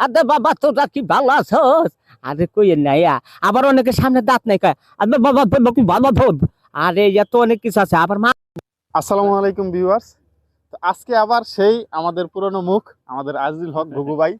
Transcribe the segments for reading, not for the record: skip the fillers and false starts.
আরে বাবা তোরা কি ভালো আছস? আরে কই নাই আবার অনেকের সামনে দাঁত নাই কয় আরে বাবা তোরা কি ভালো আছস? আরে এত অনেক কিছু আছে আবার মা। আসসালামু আলাইকুম ভিউয়ার্স। তো আজকে আবার সেই আমাদের পুরনো মুখ আমাদের আজিজুল হক ঘুঘু ভাই।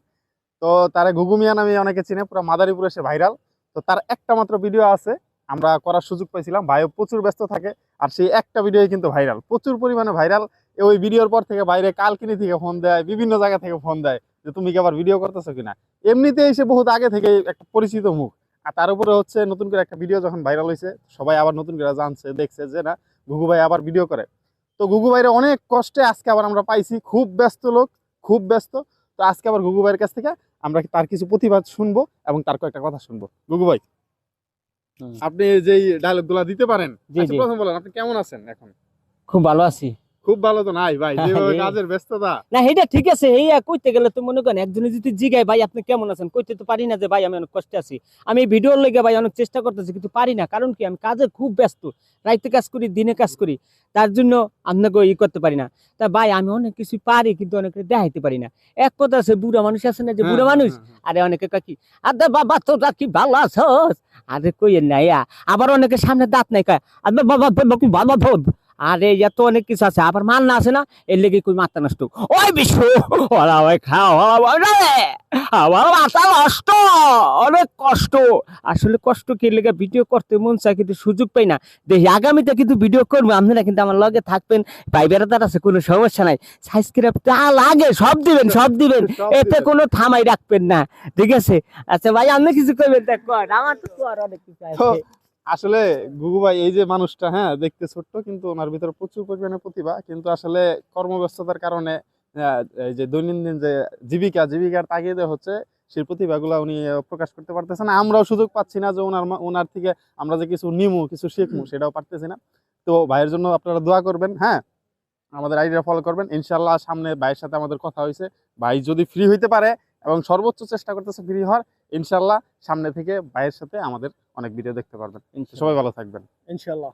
তো তারা ঘুঘু মিয়া নামে অনেকে চিনে, পুরো মাদারীপুরে সে ভাইরাল। তো তার একটা মাত্র ভিডিও আছে, আমরা করার সুযোগ পাইছিলাম। ভাইও প্রচুর ব্যস্ত থাকে, আর সেই একটা ভিডিও কিন্তু ভাইরাল, প্রচুর পরিমাণে ভাইরাল। ওই ভিডিওর পর থেকে বাইরে কালকিনি থেকে ফোন দেয়, বিভিন্ন জায়গা থেকে ফোন দেয় যে তুমি কি আবার ভিডিও করতেছো কিনা। এমনিতেই সে বহুত আগে থেকে একটা পরিচিত মুখ, আর তার উপরে হচ্ছে নতুন করে একটা ভিডিও যখন ভাইরাল হয়েছে, সবাই আবার নতুন করে জানছে, দেখছে যে না ঘুঘু ভাই আবার ভিডিও করে। তো ঘুঘু ভাইরে অনেক কষ্টে আজকে আবার আমরা পাইছি, খুব ব্যস্ত লোক, খুব ব্যস্ত। তো আজকে আবার ঘুঘু ভাইয়ের কাছ থেকে আমরা তার কিছু প্রতিবাদ শুনবো এবং তার কয়েকটা কথা শুনবো। ঘুঘু ভাই, আপনি যেই ডায়লগ গুলা দিতে পারেন, জি আচ্ছা জি প্রথম বলেন আপনি কেমন আছেন এখন? খুব ভালো আছি। খুব ভালো তো নাই ভাই, যেভাবে এই- কাজের ব্যস্ততা। না এটা ঠিক আছে, এই কইতে গেলে তো মনে করেন একজনে যদি জিগায় ভাই আপনি কেমন আছেন, কইতে তো পারি না যে ভাই আমি অনেক কষ্টে আছি। আমি এই ভিডিওর লেগে ভাই অনেক চেষ্টা করতেছি কিন্তু পারি না, কারণ কি আমি কাজে খুব ব্যস্ত, রাইতে কাজ করি দিনে কাজ করি, তার জন্য আপনাকে ই করতে পারি না। তা ভাই আমি অনেক কিছু পারি কিন্তু অনেকে দেখাইতে পারি না। এক কথা আছে বুড়া মানুষ আছে না যে হ্যাঁ বুড়া হ্যাঁ মানুষ, হ্যাঁ হ্যাঁ। আরে অনেকে কয় কি আরে বাবা তোরা কি ভালো আছস? আরে কই নাই আবার অনেকের সামনে দাঁত নাই কয় আরে বাবা তোরা কি ভালো আছস? আরে এত অনেক কিছু আছে আবার মান না আছে না, এর লেগে কই মাথা নষ্ট ওই বিশ্ব ওরা ওই খাওয়া আমার মাথা নষ্ট, অনেক কষ্ট। আসলে কষ্ট কি লেগে ভিডিও করতে মন চায় কিন্তু সুযোগ পাই না। দেখি আগামীতে কিন্তু ভিডিও করবো, আপনারা কিন্তু আমার লগে থাকবেন, ভাই বেড়াদার আছে, কোনো সমস্যা নাই। সাবস্ক্রাইব যা লাগে সব দিবেন, সব দিবেন, সব এতে দিবেন। কোনো থামাই রাখবেন না, ঠিক আছে? আচ্ছা ভাই আপনি কিছু করবেন তা কর, আমার তো কর অনেক কিছু তো আছে। আসলে ঘুঘু ভাই এই যে মানুষটা, হ্যাঁ দেখতে ছোট্ট কিন্তু ওনার ভিতরে প্রচুর পরিমাণে প্রতিভা, কিন্তু আসলে কর্মব্যস্ততার কারণে এই যে দৈনন্দিন যে জীবিকার তাগিদে হচ্ছে সেই প্রতিভাগুলো উনি প্রকাশ করতে পারতেছেন না। আমরাও সুযোগ পাচ্ছি না যে ওনার থেকে আমরা যে কিছু নিমু, কিছু শিখমু, সেটাও পারতেছি না। তো ভাইয়ের জন্য আপনারা দোয়া করবেন, হ্যাঁ আমাদের আইডিয়া ফলো করবেন ইনশাল্লাহ। সামনে ভাইয়ের সাথে আমাদের কথা হয়েছে, ভাই যদি ফ্রি হইতে পারে এবং সর্বোচ্চ চেষ্টা করতেছে ফ্রি হওয়ার, ইনশাল্লাহ সামনে থেকে ভাইয়ের সাথে আমাদের অনেক ভিডিও দেখতে পারবেন। সবাই ভালো থাকবেন। ইনশাল্লাহ।